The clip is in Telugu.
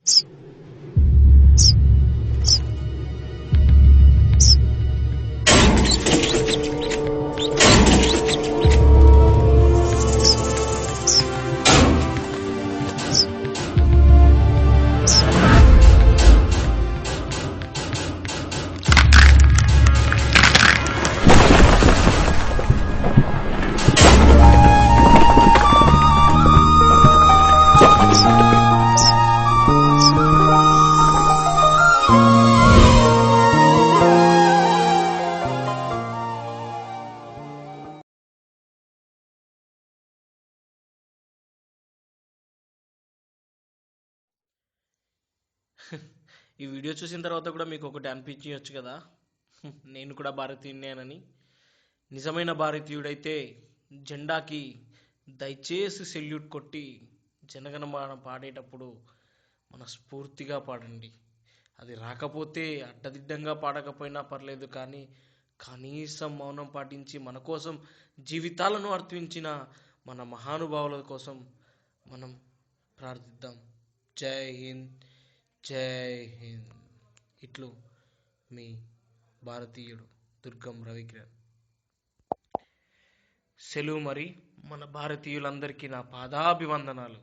ఈ వీడియో చూసిన తర్వాత కూడా మీకు ఒకటి అనిపించవచ్చు కదా, నేను కూడా భారతీయుడినేనని. నిజమైన భారతీయుడైతే జెండాకి దయచేసి సెల్యూట్ కొట్టి జనగణమన పాడేటప్పుడు మనస్ఫూర్తిగా పాడండి. అది రాకపోతే అడ్డదిడ్డంగా పాడకపోయినా పర్లేదు, కానీ కనీసం మౌనం పాటించి మన కోసం జీవితాలను అర్పించిన మన మహానుభావుల కోసం మనం ప్రార్థిద్దాం. జై హింద్, జై హింద్. ఇట్లు మీ భారతీయుడు దుర్గం రవికిరణ్. సెలవు. మరి మన భారతీయులందరికీ నా పాదాభివందనాలు.